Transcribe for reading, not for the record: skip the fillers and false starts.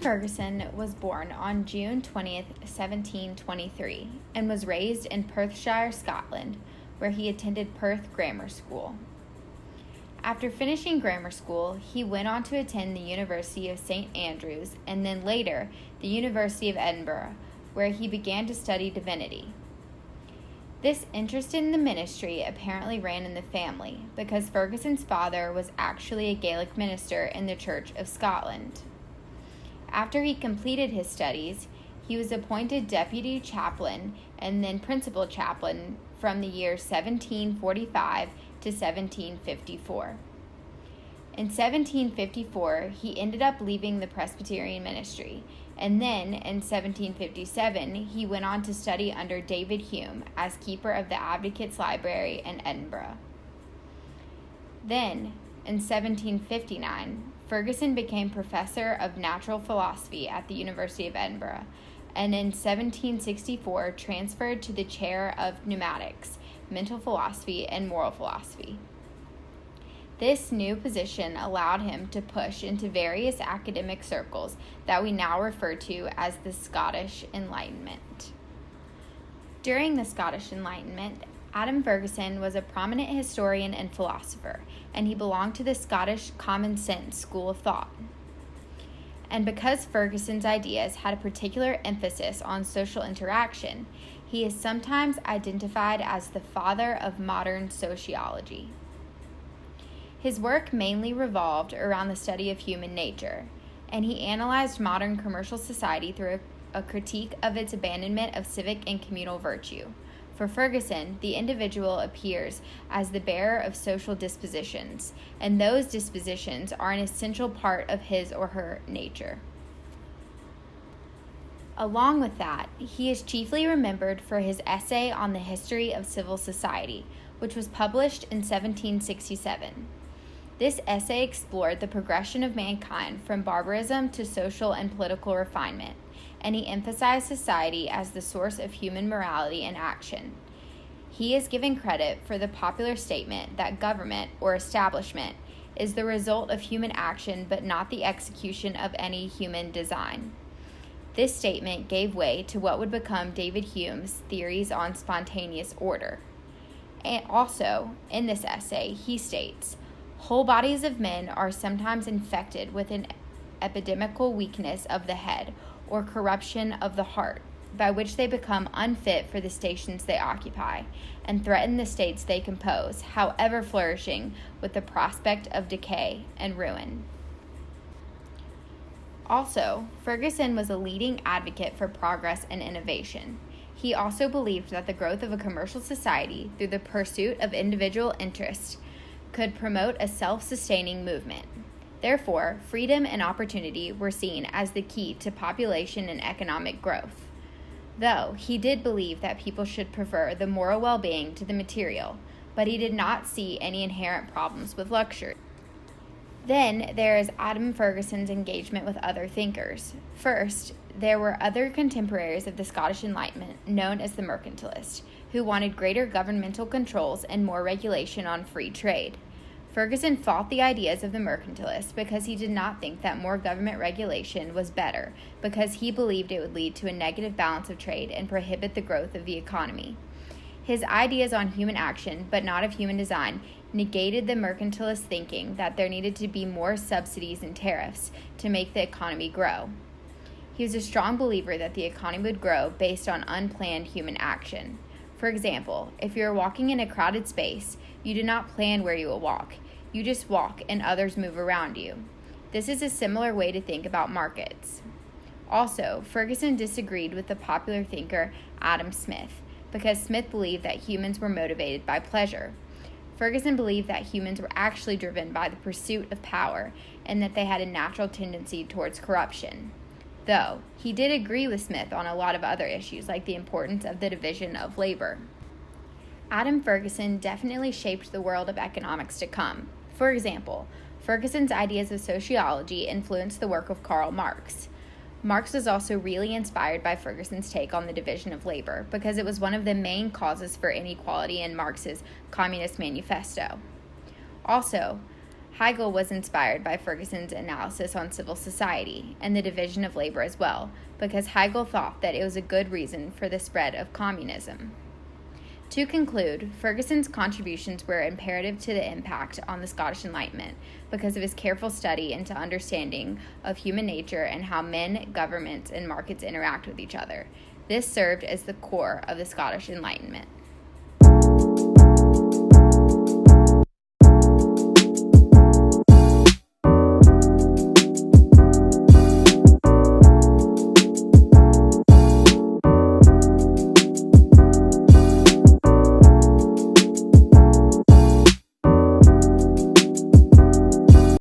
Ferguson was born on June 20th, 1723, and was raised in Perthshire, Scotland, where he attended Perth Grammar School. After finishing grammar school, he went on to attend the University of St. Andrews and then later the University of Edinburgh, where he began to study divinity. This interest in the ministry apparently ran in the family because Ferguson's father was actually a Gaelic minister in the Church of Scotland. After he completed his studies, he was appointed deputy chaplain and then principal chaplain from the year 1745 to 1754. In 1754, he ended up leaving the Presbyterian ministry, and then in 1757, he went on to study under David Hume as keeper of the Advocates' Library in Edinburgh. Then, in 1759, Ferguson became professor of natural philosophy at the University of Edinburgh, and in 1764 transferred to the chair of pneumatics, mental philosophy, and moral philosophy. This new position allowed him to push into various academic circles that we now refer to as the Scottish Enlightenment. During the Scottish Enlightenment, Adam Ferguson was a prominent historian and philosopher, and he belonged to the Scottish common sense school of thought. And because Ferguson's ideas had a particular emphasis on social interaction, he is sometimes identified as the father of modern sociology. His work mainly revolved around the study of human nature, and he analyzed modern commercial society through a critique of its abandonment of civic and communal virtue. For Ferguson, the individual appears as the bearer of social dispositions, and those dispositions are an essential part of his or her nature. Along with that, he is chiefly remembered for his essay on the history of civil society, which was published in 1767. This essay explored the progression of mankind from barbarism to social and political refinement, and he emphasized society as the source of human morality and action. He is given credit for the popular statement that government, or establishment, is the result of human action but not the execution of any human design. This statement gave way to what would become David Hume's theories on spontaneous order. And also, in this essay, he states, "Whole bodies of men are sometimes infected with an epidemical weakness of the head, or corruption of the heart, by which they become unfit for the stations they occupy, and threaten the states they compose, however flourishing, with the prospect of decay and ruin." Also, Ferguson was a leading advocate for progress and innovation. He also believed that the growth of a commercial society through the pursuit of individual interests could promote a self-sustaining movement. Therefore, freedom and opportunity were seen as the key to population and economic growth. Though he did believe that people should prefer the moral well-being to the material, but he did not see any inherent problems with luxury. Then there is Adam Ferguson's engagement with other thinkers. First, there were other contemporaries of the Scottish Enlightenment known as the mercantilists, who wanted greater governmental controls and more regulation on free trade. Ferguson fought the ideas of the mercantilists because he did not think that more government regulation was better, because he believed it would lead to a negative balance of trade and prohibit the growth of the economy. His ideas on human action, but not of human design, negated the mercantilist thinking that there needed to be more subsidies and tariffs to make the economy grow. He was a strong believer that the economy would grow based on unplanned human action. For example, if you're walking in a crowded space, you do not plan where you will walk. You just walk and others move around you. This is a similar way to think about markets. Also, Ferguson disagreed with the popular thinker Adam Smith because Smith believed that humans were motivated by pleasure. Ferguson believed that humans were actually driven by the pursuit of power and that they had a natural tendency towards corruption. Though, he did agree with Smith on a lot of other issues like the importance of the division of labor. Adam Ferguson definitely shaped the world of economics to come. For example, Ferguson's ideas of sociology influenced the work of Karl Marx. Marx was also really inspired by Ferguson's take on the division of labor because it was one of the main causes for inequality in Marx's Communist Manifesto. Also, Hegel was inspired by Ferguson's analysis on civil society and the division of labor as well, because Hegel thought that it was a good reason for the spread of communism. To conclude, Ferguson's contributions were imperative to the impact on the Scottish Enlightenment because of his careful study into understanding of human nature and how men, governments, and markets interact with each other. This served as the core of the Scottish Enlightenment.